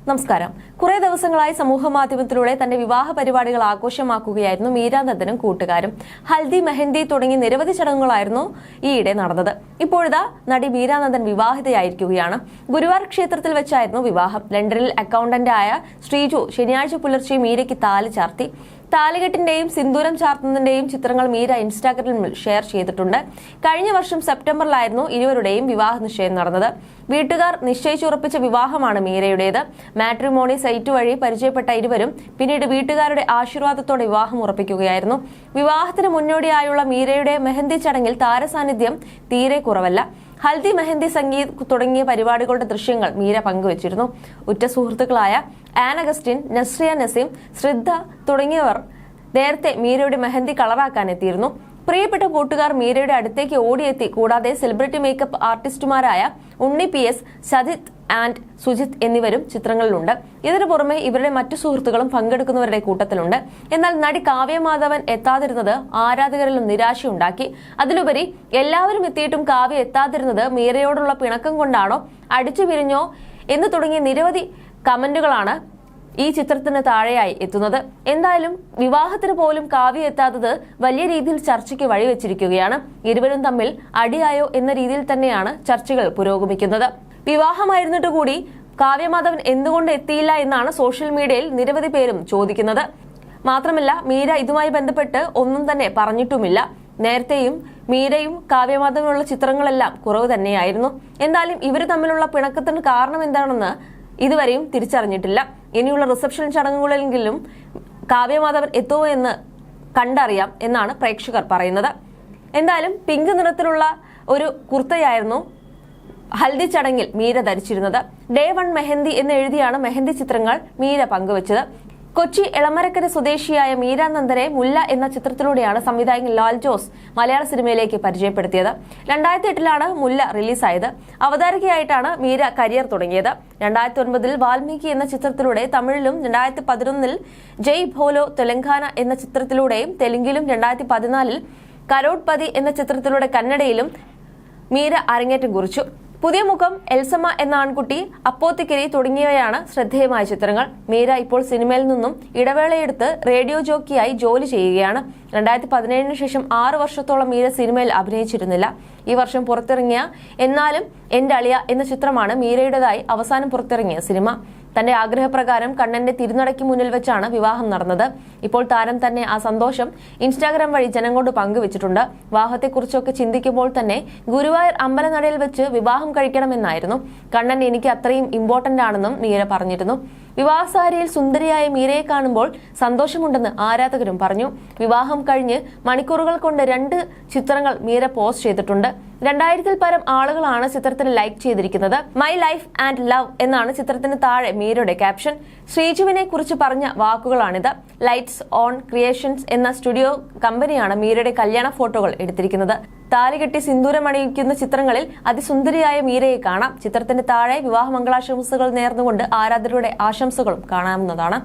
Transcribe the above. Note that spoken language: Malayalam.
നമസ്കാരം. കുറെ ദിവസങ്ങളായി സമൂഹമാധ്യമത്തിലൂടെ തന്റെ വിവാഹ പരിപാടികൾ ആഘോഷമാക്കുകയായിരുന്നു മീരാനന്ദനും കൂട്ടുകാരും. ഹൽദി, മെഹന്തി തുടങ്ങി നിരവധി ചടങ്ങുകളായിരുന്നു ഈയിടെ നടന്നത്. ഇപ്പോഴിതാ നടി മീരാനന്ദൻ വിവാഹിതയായിരിക്കുകയാണ്. ഗുരുവായൂർ ക്ഷേത്രത്തിൽ വെച്ചായിരുന്നു വിവാഹം. ലണ്ടനിൽ അക്കൗണ്ടന്റായ ശ്രീജു ശനിയാഴ്ച പുലർച്ചെ മീരയ്ക്ക് താലി ചാർത്തി. താലികെട്ടിന്റെയും സിന്ദൂരം ചാർത്തുന്നതിന്റെയും ചിത്രങ്ങൾ മീര ഇൻസ്റ്റാഗ്രാമിൽ ഷെയർ ചെയ്തിട്ടുണ്ട്. കഴിഞ്ഞ വർഷം സെപ്റ്റംബറിലായിരുന്നു ഇരുവരുടെയും വിവാഹ നിശ്ചയം നടന്നത്. വീട്ടുകാർ നിശ്ചയിച്ചുറപ്പിച്ച വിവാഹമാണ് മീരയുടേത്. മാട്രിമോണി സൈറ്റ് വഴി പരിചയപ്പെട്ട ഇരുവരും പിന്നീട് വീട്ടുകാരുടെ ആശീർവാദത്തോടെ വിവാഹം ഉറപ്പിക്കുകയായിരുന്നു. വിവാഹത്തിന് മുന്നോടിയായുള്ള മീരയുടെ മെഹന്തി ചടങ്ങിൽ താരസാന്നിധ്യം തീരെ കുറവല്ല. ഹൽദി, മെഹന്തി, സംഗീത് തുടങ്ങിയ പരിപാടികളുടെ ദൃശ്യങ്ങൾ മീര പങ്കുവച്ചിരുന്നു. ഉറ്റ സുഹൃത്തുക്കളായ ആൻ അഗസ്റ്റിൻ, നസ്രിയ നസീം, ശ്രദ്ധ തുടങ്ങിയവർ നേരത്തെ മീരയുടെ മെഹന്തി കളറാക്കാൻ എത്തിയിരുന്നു. പ്രിയപ്പെട്ട കൂട്ടുകാർ മീരയുടെ അടുത്തേക്ക് ഓടിയെത്തി. കൂടാതെ സെലിബ്രിറ്റി മേക്കപ്പ് ആർട്ടിസ്റ്റുമാരായ ഉണ്ണി PS, സജിത് ആൻഡ് സുജിത് എന്നിവരും ചിത്രങ്ങളിലുണ്ട്. ഇതിനു പുറമെ ഇവരുടെ മറ്റു സുഹൃത്തുക്കളും പങ്കെടുക്കുന്നവരുടെ കൂട്ടത്തിലുണ്ട്. എന്നാൽ നടി കാവ്യ മാധവൻ എത്താതിരുന്നത് ആരാധകരിലും നിരാശയുണ്ടാക്കി. അതിലുപരി എല്ലാവരും എത്തിയിട്ടും കാവ്യ എത്താതിരുന്നത് മീരയോടുള്ള പിണക്കം കൊണ്ടാണോ, അടിച്ചു പിരിഞ്ഞോ എന്ന് തുടങ്ങിയ നിരവധി കമന്റുകളാണ് ഈ ചിത്രത്തിന് താഴെയായി എത്തുന്നത്. എന്തായാലും വിവാഹത്തിന് പോലും കാവ്യ എത്താത്തത് വലിയ രീതിയിൽ ചർച്ചയ്ക്ക് വഴിവെച്ചിരിക്കുകയാണ്. ഇരുവരും തമ്മിൽ അടിയായോ എന്ന രീതിയിൽ തന്നെയാണ് ചർച്ചകൾ പുരോഗമിക്കുന്നത്. വിവാഹമായിരുന്നിട്ട് കൂടി കാവ്യമാധവൻ എന്തുകൊണ്ട് എത്തിയില്ല എന്നാണ് സോഷ്യൽ മീഡിയയിൽ നിരവധി പേരും ചോദിക്കുന്നത്. മാത്രമല്ല, മീര ഇതുമായി ബന്ധപ്പെട്ട് ഒന്നും തന്നെ പറഞ്ഞിട്ടുമില്ല. നേരത്തെയും മീരയും കാവ്യമാധവനുള്ള ചിത്രങ്ങളെല്ലാം കുറവ് തന്നെയായിരുന്നു. എന്തായാലും ഇവർ തമ്മിലുള്ള പിണക്കത്തിന് കാരണം എന്താണെന്ന് ഇതുവരെയും തിരിച്ചറിഞ്ഞിട്ടില്ല. ഇനിയുള്ള റിസപ്ഷൻ ചടങ്ങുകളിലെങ്കിലും കാവ്യമാധവൻ എത്തുമോ എന്ന് കണ്ടറിയാം എന്നാണ് പ്രേക്ഷകർ പറയുന്നത്. എന്തായാലും പിങ്ക് നിറത്തിലുള്ള ഒരു കുർത്തയായിരുന്നു ഹൽദി ചടങ്ങിൽ മീര ധരിച്ചിരുന്നത്. Day 1 മെഹന്തി എന്ന് എഴുതിയാണ് മെഹന്തി ചിത്രങ്ങൾ മീര പങ്കുവച്ചത്. കൊച്ചി എളമരക്കര സ്വദേശിയായ മീരാനന്ദനെ മുല്ല എന്ന ചിത്രത്തിലൂടെയാണ് സംവിധായകൻ ലാൽ ജോസ് മലയാള സിനിമയിലേക്ക് പരിചയപ്പെടുത്തിയത്. 2008 മുല്ല റിലീസായത്. അവതാരകയായിട്ടാണ് മീര കരിയർ തുടങ്ങിയത്. 2009 വാൽമീകി എന്ന ചിത്രത്തിലൂടെ തമിഴിലും, 2011 ജയ് ഭോലോ തെലങ്കാന എന്ന ചിത്രത്തിലൂടെയും തെലുങ്കിലും, 2014 കരോഡ്പതി എന്ന ചിത്രത്തിലൂടെ കന്നഡയിലും മീര അരങ്ങേറ്റം കുറിച്ചു. പുതിയ മുഖം, എൽസമ്മ എന്ന ആൺകുട്ടി, അപ്പോത്തിക്കരി തുടങ്ങിയവയാണ് ശ്രദ്ധേയമായ ചിത്രങ്ങൾ. മീര ഇപ്പോൾ സിനിമയിൽ നിന്നും ഇടവേളയെടുത്ത് റേഡിയോ ജോക്കിയായി ജോലി ചെയ്യുകയാണ്. 2017 ശേഷം 6 വർഷത്തോളം മീര സിനിമയിൽ അഭിനയിച്ചിരുന്നില്ല. ഈ വർഷം പുറത്തിറങ്ങിയ എന്നാലും എന്റെ അളിയ എന്ന ചിത്രമാണ് മീരയുടേതായി അവസാനം പുറത്തിറങ്ങിയ സിനിമ. തന്റെ ആഗ്രഹപ്രകാരം കണ്ണന്റെ തിരുനടയ്ക്ക് മുന്നിൽ വെച്ചാണ് വിവാഹം നടന്നത്. ഇപ്പോൾ താരം തന്നെ ആ സന്തോഷം ഇൻസ്റ്റാഗ്രാം വഴി ജനങ്ങളോട് പങ്കുവച്ചിട്ടുണ്ട്. വിവാഹത്തെക്കുറിച്ചൊക്കെ ചിന്തിക്കുമ്പോൾ തന്നെ ഗുരുവായൂർ അമ്പലനടയിൽ വെച്ച് വിവാഹം കഴിക്കണമെന്നായിരുന്നു. കണ്ണൻ എനിക്ക് അത്രയും ഇമ്പോർട്ടന്റ് ആണെന്നും മീര പറഞ്ഞിരുന്നു. വിവാഹസാരിയിൽ സുന്ദരിയായ മീരയെ കാണുമ്പോൾ സന്തോഷമുണ്ടെന്ന് ആരാധകരും പറഞ്ഞു. വിവാഹം കഴിഞ്ഞ് മണിക്കൂറുകൾ കൊണ്ട് 2 ചിത്രങ്ങൾ മീര പോസ്റ്റ് ചെയ്തിട്ടുണ്ട്. 2000-ൽ പരം ആളുകളാണ് ചിത്രത്തിന് ലൈക്ക് ചെയ്തിരിക്കുന്നത്. മൈ ലൈഫ് ആൻഡ് ലവ് എന്നാണ് ചിത്രത്തിന് താഴെ മീരയുടെ ക്യാപ്ഷൻ. ശ്രീജുവിനെ കുറിച്ച് പറഞ്ഞ വാക്കുകളാണിത്. ലൈറ്റ്സ് ഓൺ ക്രിയേഷൻസ് എന്ന സ്റ്റുഡിയോ കമ്പനിയാണ് മീരയുടെ കല്യാണ ഫോട്ടോകൾ എടുത്തിരിക്കുന്നത്. താലികെട്ടി സിന്ദൂരമണിയിക്കുന്ന ചിത്രങ്ങളിൽ അതിസുന്ദരിയായ മീരയെ കാണാം. ചിത്രത്തിന്റെ താഴെ വിവാഹ മംഗളാശംസകൾ നേർന്നുകൊണ്ട് ആരാധകരുടെ ആശംസകളും കാണാവുന്നതാണ്.